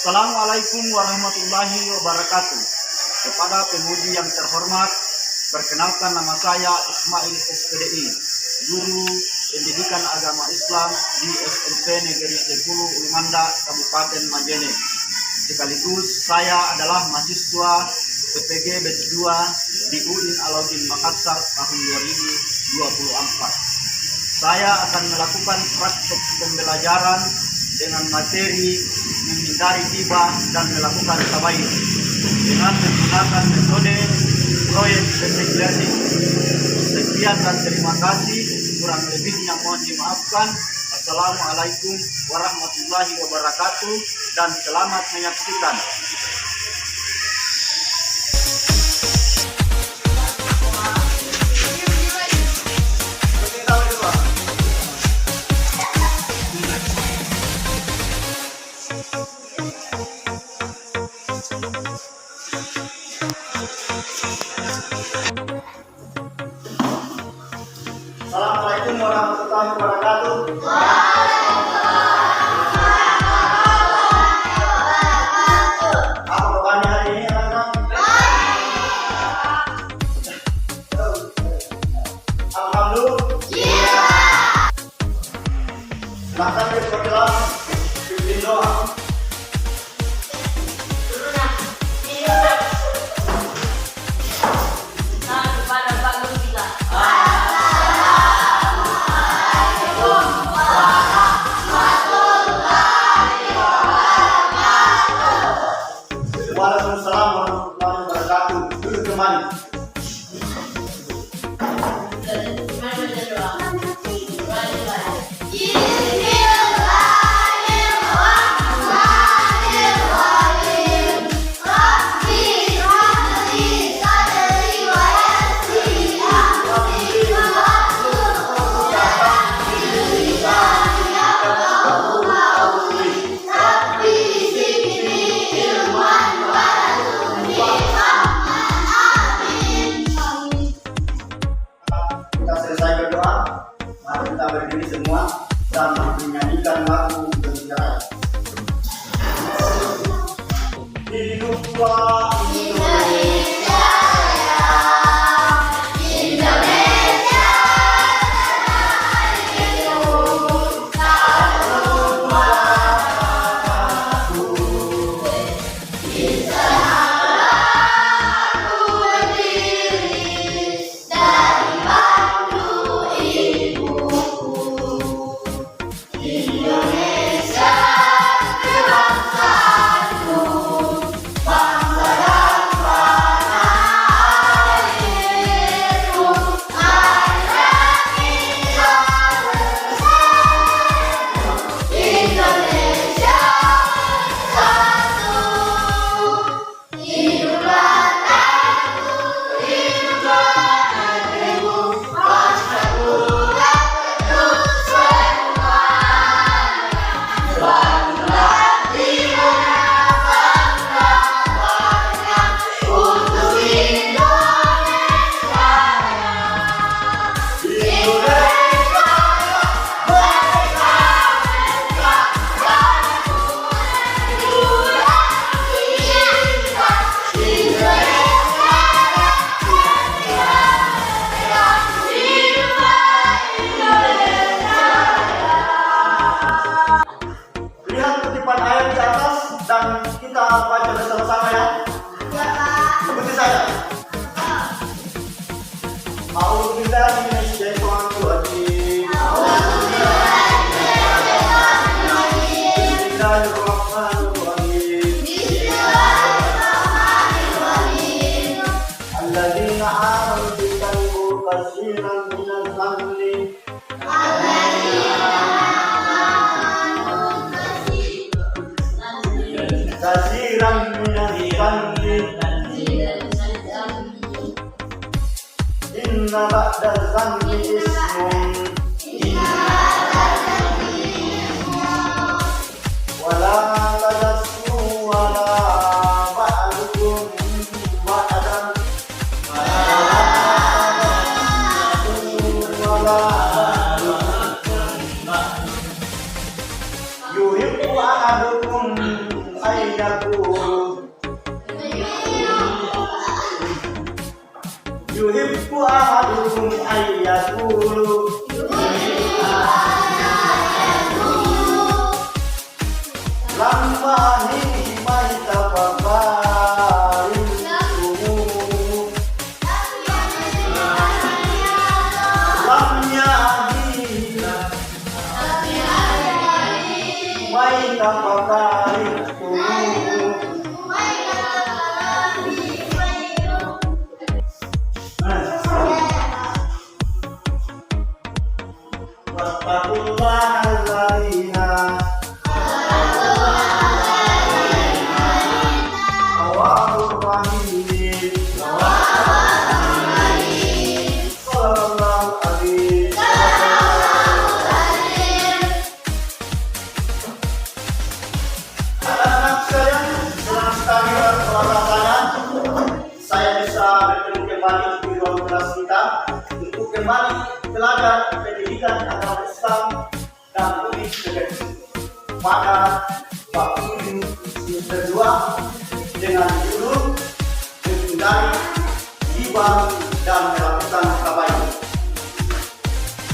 Assalamualaikum warahmatullahi wabarakatuh. Kepada pemuji yang terhormat, perkenalkan nama saya Ismail SPDI, Guru Pendidikan Agama Islam di SMP Negeri 10 Ulimanda, Kabupaten Majene. Sekaligus saya adalah mahasiswa PPG Batch 2 di UIN Alauddin Makassar tahun 2024. Saya akan melakukan praktek pembelajaran dengan materi menghindari ghibah dan melakukan tabayun dengan menggunakan metode proyek basic learning. Sekian dan terima kasih, kurang lebihnya mohon dimaafkan. Assalamualaikum warahmatullahi wabarakatuh dan selamat menyaksikan. Assalamualaikum warahmatullahi wabarakatuh. Apa kabarnya hari ini, anak-anak? Alhamdulillah. Silakan dipersilakan pimpin doa. Waalaikumsalam warahmatullahi wabarakatuh. Duduk kembali. Mari kita berdiri semua dan menyanyikan lagu bergerak. Hiduplah Indonesia Raya, Indonesia Raya, satu aku bisa aku berdiri dari batu ibuku. Indonesia kebangsaanku, bangsa dan tanah airku, marilah kita bersatu. Indonesia satu, hiduplah tanahku, hiduplah negeriku, bangsaku yang teguh semuanya. Bangunlah jiwanya, bangsa banyak untuk Indonesia Raya. Indonesia merdeka, merdeka, tanahku negeriku kita. Indonesia Raya, hiduplah Indonesia Raya. Lihat kutipan ayat di atas dan kita baca bersama-sama ya. Ya, Pak. Seperti saya. A'udzubillahi minasyaitonir rajim. Bismillahirrahmanirrahim. Bismillahirrahmanirrahim. Alladzina amanu bitanbu katsiran minadh dhanbi. Katsiran minadh dhanbi. Inna ba'da dhanbi ismun. Wala tajassu wala ba'dukum ba'dan. Yuhibbu ahadukum ay yaqulu yuhibbu ahadukum ayyaqulu lamma hima tafakari lamnya hina mai tafakari untuk kembali belajar pendidikan agama Islam dan unik negeri pada waktu yang kedua dengan judul menghindari ghibah dan melakukan tabayun.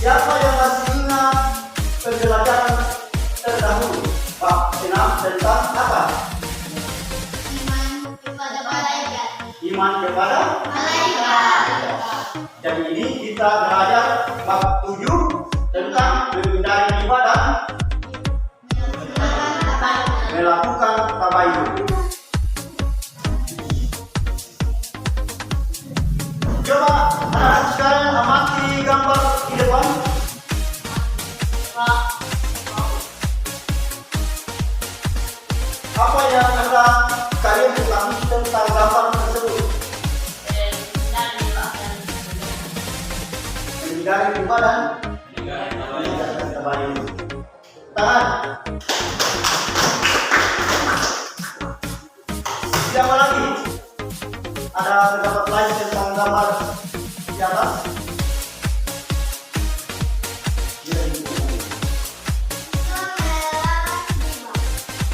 Siapa yang masih ingat pembelajaran terdahulu Pak Senam tentang apa? Iman kepada malaikat. Jadi ini kita belajar bab 7 tentang menghindari ghibah dan melakukan tabayun. Coba anak sekarang amati gambar di depan. Apa yang kalian ketahui tentang gambar tersebut? Menghindari ghibah dan melakukan tabayun. Tangan. Siapa lagi? Ada pendapat lain tentang gambar di atas?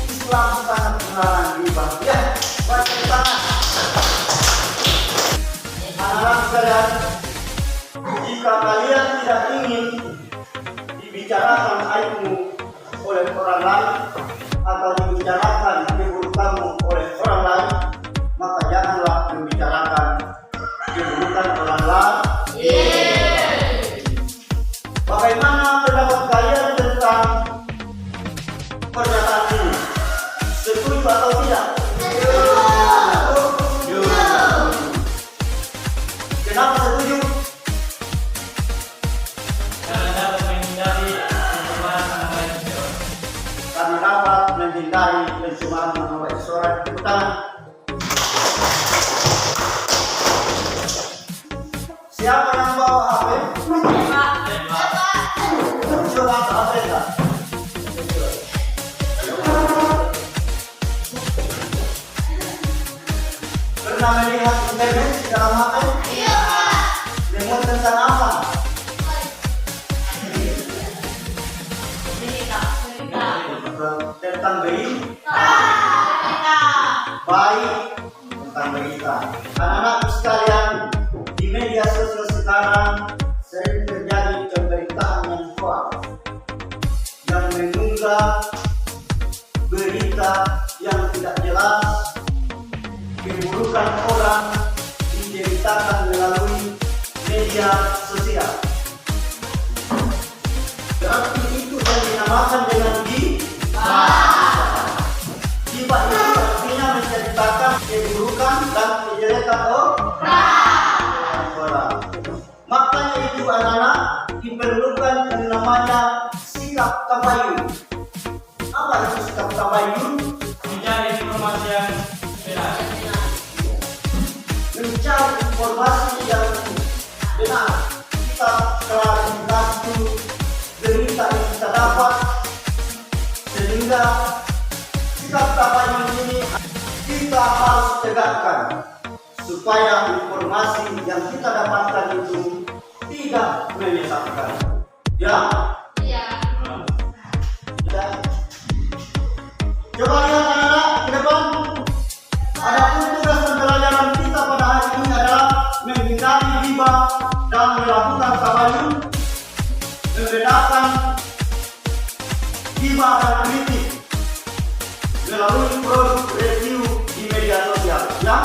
Islam sangat melarang ghibah. Ya, baca tangan. Anak-anak sekalian, jika kalian tidak ingin dibicarakan aibmu oleh orang lain atau dibicarakan keburukanmu oleh orang lain, maka janganlah membicarakan keburukan orang lain. Bagaimana pendapat kalian tentang pernyataan ini? Setuju atau tidak? Kenapa setuju? Karena dapat menghindari pencemaran nama baik seorang. Tepuk tangan. Siapa yang bawa HP? Coba HP tak? Pernah melihat internet di dalam HP? Iya. Remote tentang apa? Tentang baik tentang berita. Anak-anak sekalian, di media sosial sekarang sering terjadi pemberitaan yang hoax yang mengunggah berita yang tidak jelas, keburukan orang diceritakan melalui media sosial. Berarti itu yang dinamakan dengan ghibah itu artinya menceritakan keburukan dan kejelekan orang. Makanya itu anak-anak diperlukan yang namanya sikap tabayun. Apa itu sikap tabayun? Mencari informasi yang benar. Mencari informasi yang benar. Kita klarifikasi berita yang kita dapat, sehingga sikap tabayun ini kita harus tegakkan supaya informasi yang kita dapatkan itu tidak menyesatkan. Ya? Iya. Ya. Coba lihat anak-anak ke depan. dan melakukan tabayun, membedakan hibah dan kritik melalui produk review di media sosial. Ya?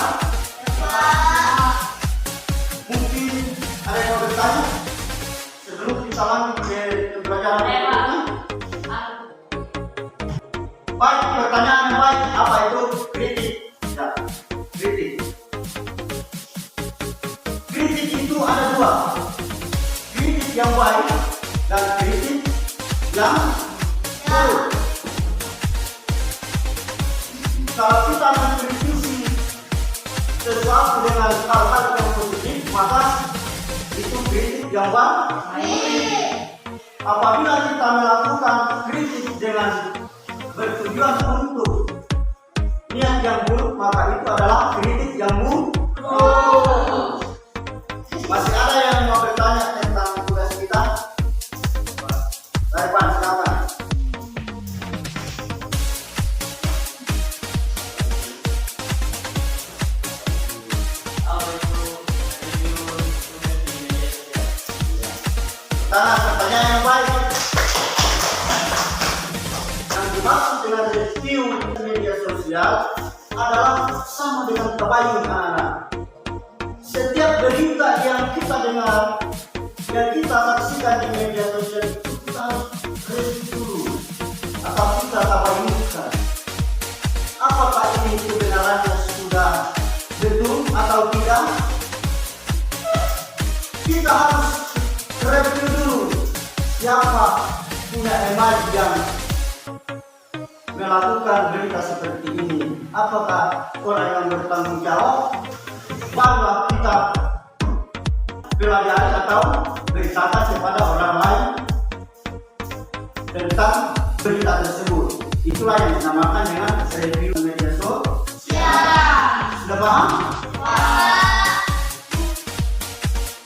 Mungkin ada yang mau bertanya sebelum kita lanjut ke pembelajaran berikutnya. Baik, pertanyaan yang baik, apa itu kritik? Ya, kritik. Kritik itu ada dua, kritik yang baik dan kritik yang buruk. Kalau kita mengkritisi sesuatu dengan hal-hal yang positif, maka itu kritik yang baik. Apabila kita melakukan kritik dengan bertujuan untuk niat yang buruk, maka itu adalah kritik yang buruk. Masih ada yang mau bertanya tentang tugas kita? Baik, Pak, silakan. Pertanyaan yang baik. Yang dimaksud dengan review media sosial adalah sama dengan tabayun, anak-anak. Setiap berita yang kita dengar, yang kita saksikan di media sosial, kita harus review dulu atau kita tabayunkan. Apakah ini kebenarannya sudah betul atau tidak? Kita harus review dulu siapa punya emas yang melakukan berita seperti ini. Apakah orang yang bertanggung jawab? Barulah kita pelajari atau beritakan kepada orang lain tentang berita tersebut. Itulah yang dinamakan dengan review media sosial. Sudah paham?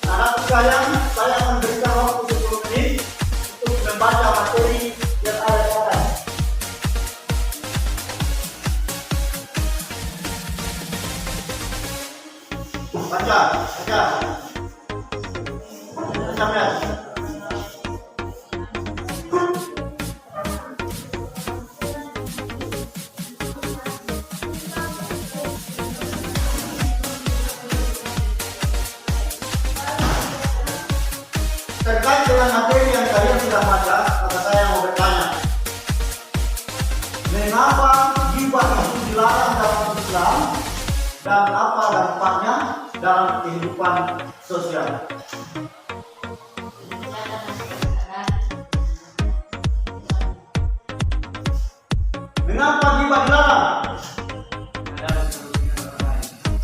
Anak sekalian, saya akan berikan waktu 10 menit untuk membaca materi yang ada di atas. Baca. Sampai. Terkait dengan materi yang kalian sudah baca, maka saya mau bertanya, mengapa ghibah itu dilarang dalam Islam dan apa dampaknya dalam kehidupan sosial? Mengapa ghibah dilarang?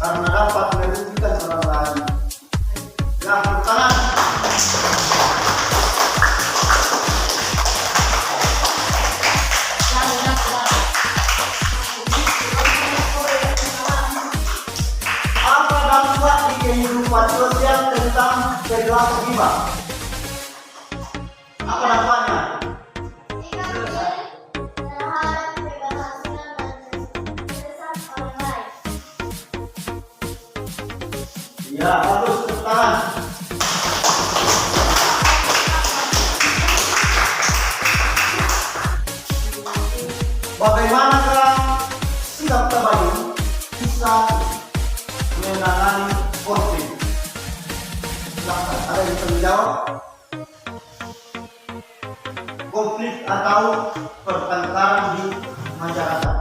Karena dapat merugikan orang lain. Yang pertama, apa dampak di kehidupan sosial tentang perilaku ghibah? Apa dampaknya? Ya, bagus, tepuk tangan. Bagaimanakah sikap tabayun bisa menangani konflik? Silakan, ada yang bisa menjawab? Konflik atau pertengkaran di masyarakat.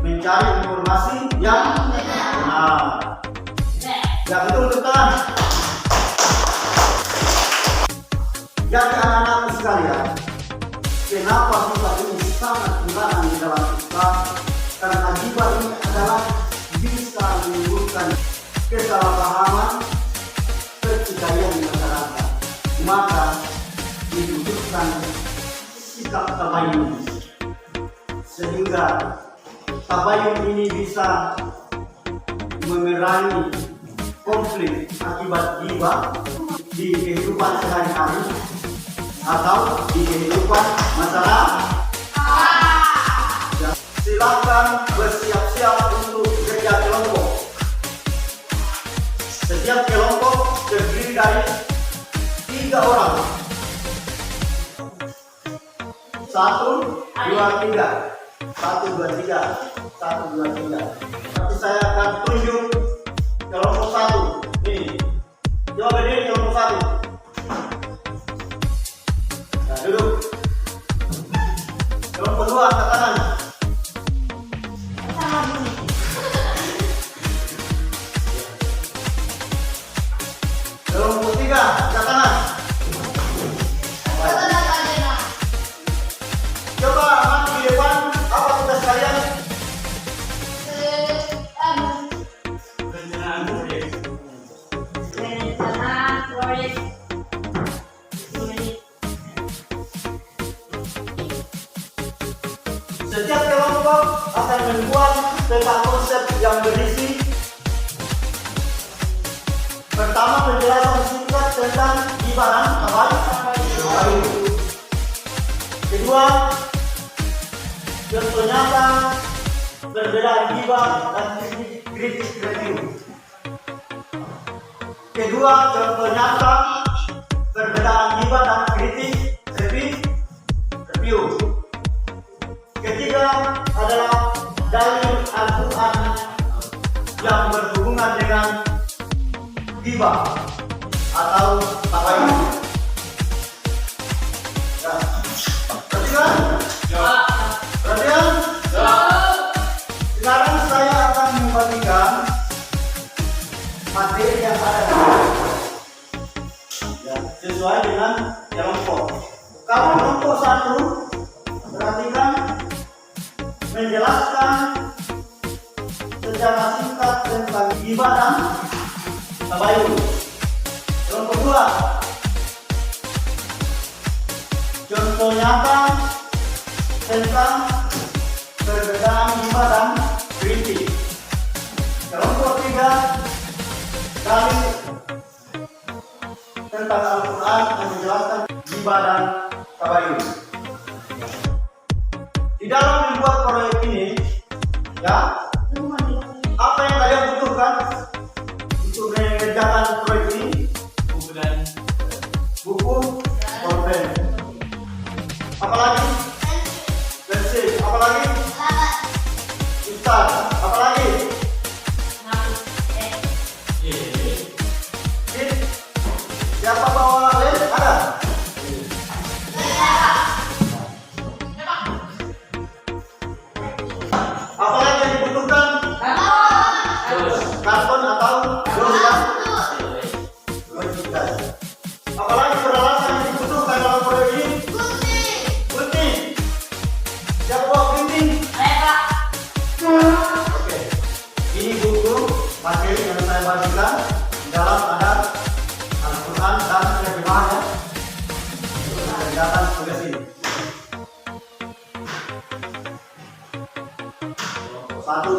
Mencari informasi yang benar. Ya, betul, betul. Jadi anak-anak sekalian, kenapa ghibah ini sangat dilarang di dalam Islam? Karena ghibah ini adalah bisa menimbulkan kesalahpahaman, pertikaian di masyarakat. Maka dibutuhkan sikap tabayun, sehingga tabayun ini bisa memerangi konflik akibat ghibah di kehidupan sehari-hari atau di kehidupan masyarakat. Silakan bersiap-siap untuk kerja kelompok. dari 3 orang. 1, 2, 3. 1, 2, 3. 1, 2, 3. Nanti saya akan tunjuk kelompok 1. Ini. Coba berdiri kelompok 1. Nah, duduk. Kelompok 2 ke kanan. Kelompok 3 ke kanan. Coba mati di depan. Apa tugas kalian? Perencanaan proyek. Setiap kelompok akan membuat peta konsep yang berisi pertama penjelasan singkat tentang ibarat kayu. Kedua, contoh nyata perbedaan hibah dan kritik review. Kedua, contoh nyata perbedaan hibah dan kritik review. Ketiga adalah dalil Al-Quran yang berhubungan dengan hibah atau tabayun. Ya. Perhatikan? Perhatikan? Sekarang saya akan membagikan materi yang ada di sini. Ya, sesuai dengan kelompok. Kalau kelompok 1, perhatikan, menjelaskan secara singkat tentang hibah dan tabayun. Kelompok 2, contoh nyata tentang perbedaan hibah dan kritik. Kelompok 3, dalil tentang Al-Quran yang menjelaskan hibah dan tabayun. Di dalam membuat proyek ini, ya, apa yang kalian butuhkan untuk mengerjakan proyek ini? Buku dan Buku, pulpen. Apalagi? Pensil. Apalagi? Ustaz. Apalagi? Kit. Siapa bawa lem? Ada? Apalagi yang dibutuhkan? Karton atau dosis. Apalagi peralatan yang dibutuhkan dalam proyek ini? Gunting. Siapa bawa gunting? Oke. Ini buku materi yang saya bagikan. Di dalam ada Al-Quran dan terjemahannya untuk mengerjakan tugas ini. Satu.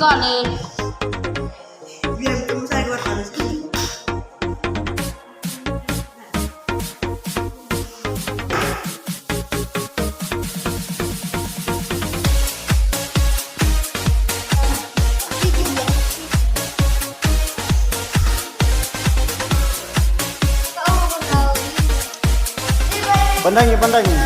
sekali. Biar ketemu saya keluar harus ini. Pandangi, pandangi.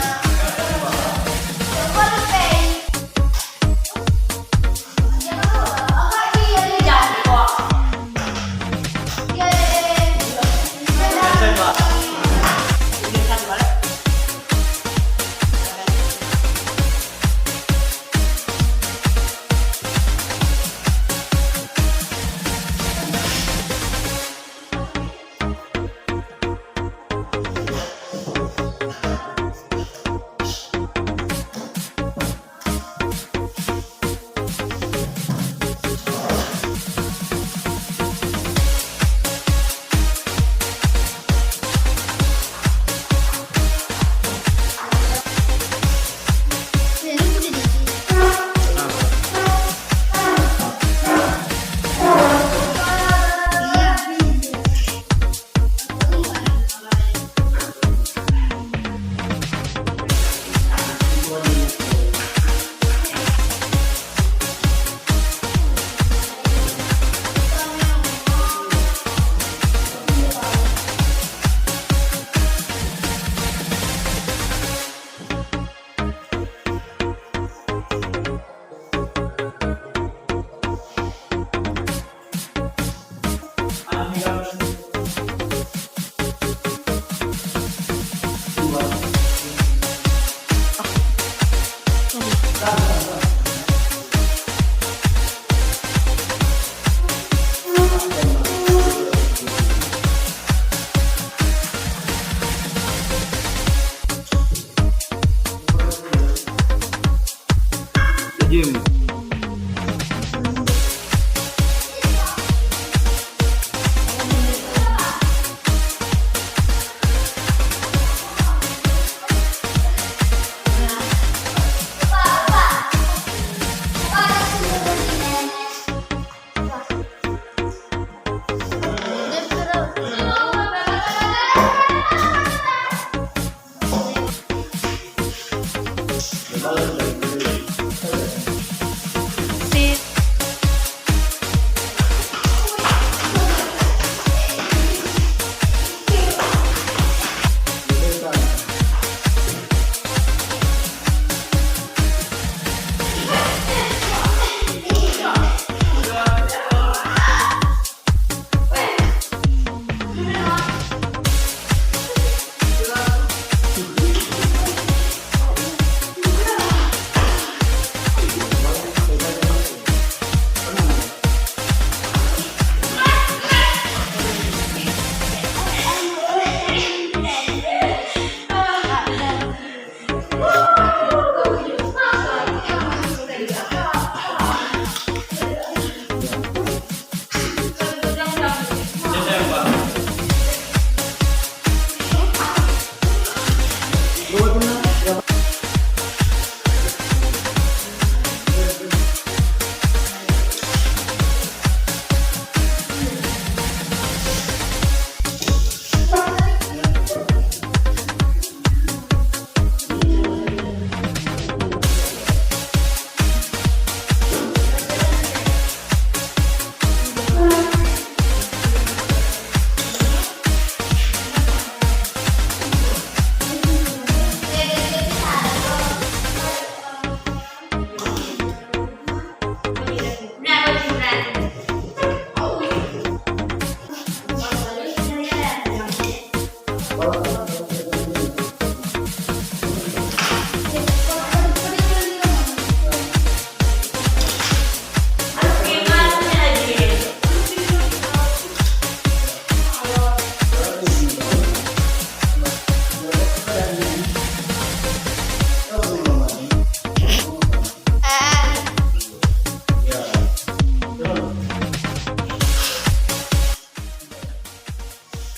Jim.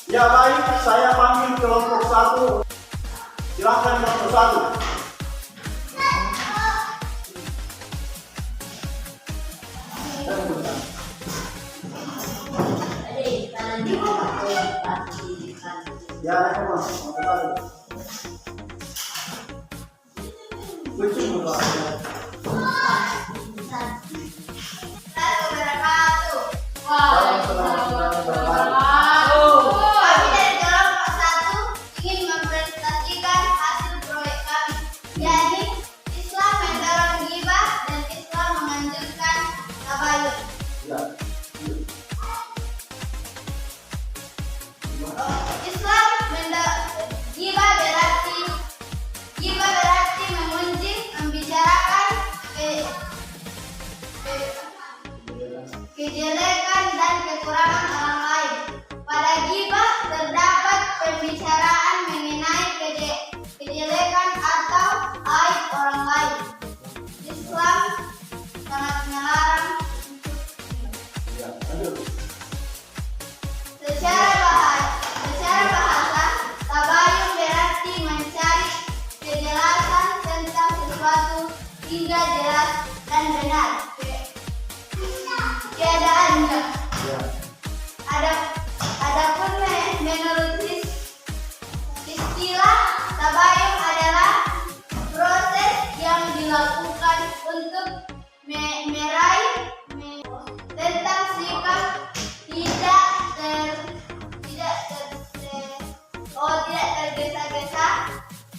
Ya baik, saya panggil kelompok 1. Silakan kelompok 1. Ya, apa? Kucing apa? Kami dari kelompok 1 ingin mempresentasikan hasil proyek kami, yakni Islam mendorong ghibah dan Islam menganjurkan tabayun. Ya. Islam ghibah berarti memuji, membicarakan kejelekan dan kekurangan orang lain. Pada ghibah terdapat pembicaraan mengenai kejelekan atau aib orang lain. Islam sangat melarang. Secara bahasa, tabayun berarti mencari kejelasan tentang sesuatu hingga jelas dan benar keadaannya. Adapun menurut istilah, tabayun adalah proses yang dilakukan untuk meraih tentang sikap tidak tergesa-gesa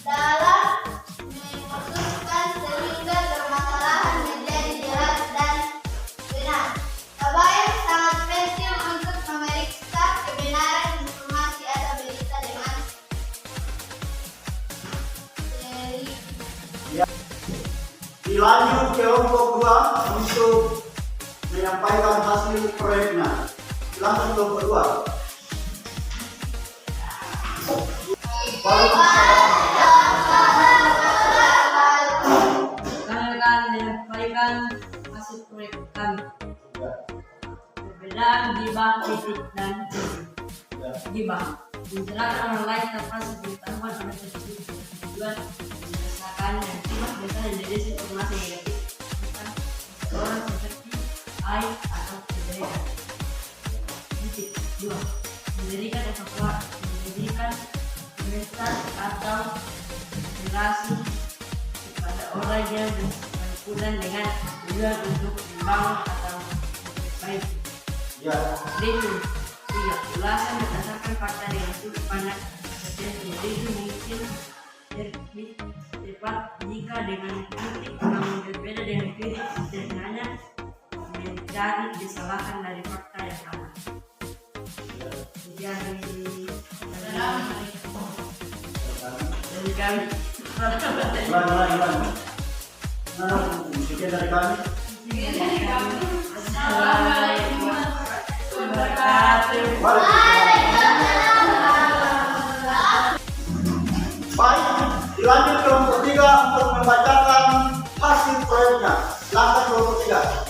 dalam memutuskan sehingga permasalahan menjadi jelas dan benar. Tabayun sangat penting untuk memeriksa kebenaran informasi atau berita dengan Dilanjut kelompok 2 untuk menyampaikan hasil proyeknya. Silakan kelompok 2. Kami menyampaikan hasil proyek kami. Perbedaan ghibah titik dan ghibah menjelaskan orang lain tanpa sepengetahuan orang tersebut. Tujuan merasakan dan ghibah biasanya menjadi informasi negatif tentang seseorang seperti aib atau kejelekan. Titik 2. Mendirikan evaluasi, mendirikan komentar atau relasi kepada orang yang berhubungan dengan tujuan untuk membangun atau baik. Review 3. Ulasan berdasarkan fakta dengan sudut pandang tertentu. Review mungkin tepat jika dengan kritik namun berbeda dengan kritik dan hanya mencari kesalahan dari fakta yang sama. Dari kami. Sekian dari kami. Assalamualaikum warahmatullahi wabarakatuh. Baik, dilanjut kelompok 3 untuk membacakan hasil proyeknya. Silakan kelompok 3.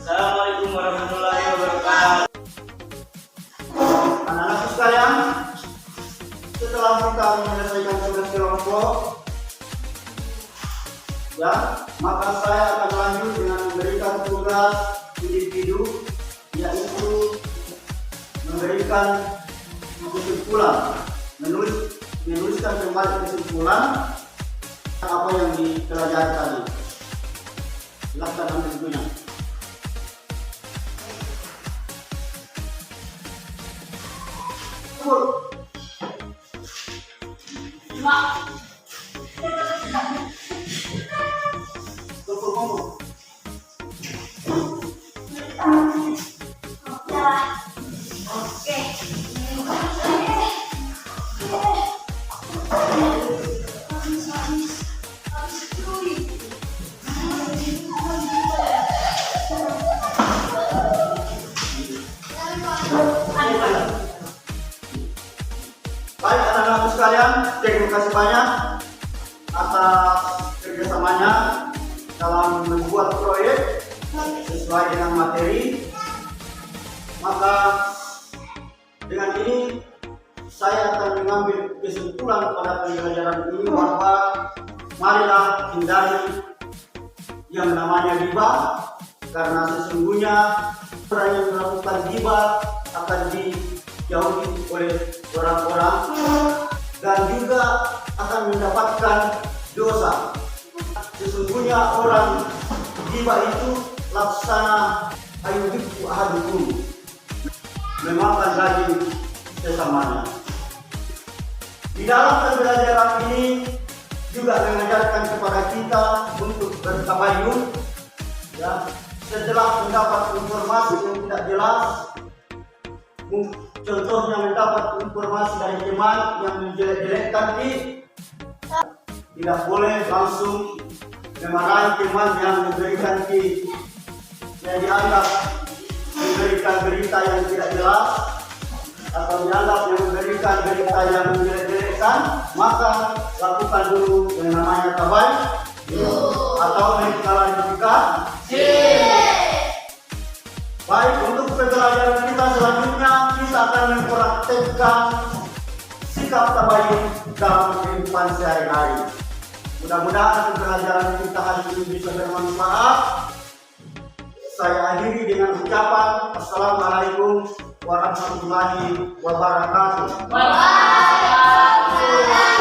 Assalamualaikum warahmatullahi wabarakatuh. Anak-anak sekalian, setelah kita menyelesaikan tugas kelompok, ya, maka saya akan lanjut dengan memberikan tugas individu, yaitu memberikan kesimpulan, menuliskan kembali kesimpulan apa yang dipelajari tadi. Silakan ambil bukunya. Baik anak-anak sekalian, terima kasih banyak atas kerjasamanya dalam membuat proyek sesuai dengan materi. Maka dengan ini saya akan mengambil kesimpulan pada pembelajaran ini bahwa marilah hindari yang namanya ghibah, karena sesungguhnya orang yang melakukan ghibah akan dijauhi oleh orang-orang dan juga akan mendapatkan dosa. Sesungguhnya orang ghibah itu laksana ayyuhibbu ahadukum, memakan daging sesamanya. Di dalam pembelajaran ini juga mengajarkan kepada kita untuk bertabayun, ya, setelah mendapat informasi yang tidak jelas, contohnya mendapat informasi dari teman yang menjelek-jelekkan tidak boleh langsung memarahi teman yang memberikan yang dianggap memberikan berita yang tidak jelas atau dianggap yang memberikan berita yang menjelek-jelekkan, maka lakukan dulu yang namanya tabayun atau klarifikasi. Baik, untuk pembelajaran kita selanjutnya kita akan mempraktekkan sikap tabayun dalam kehidupan sehari-hari. Mudah-mudahan pembelajaran kita hari ini bisa bermanfaat. Saya akhiri dengan ucapan Assalamualaikum warahmatullahi wabarakatuh. Waalaikumsalam.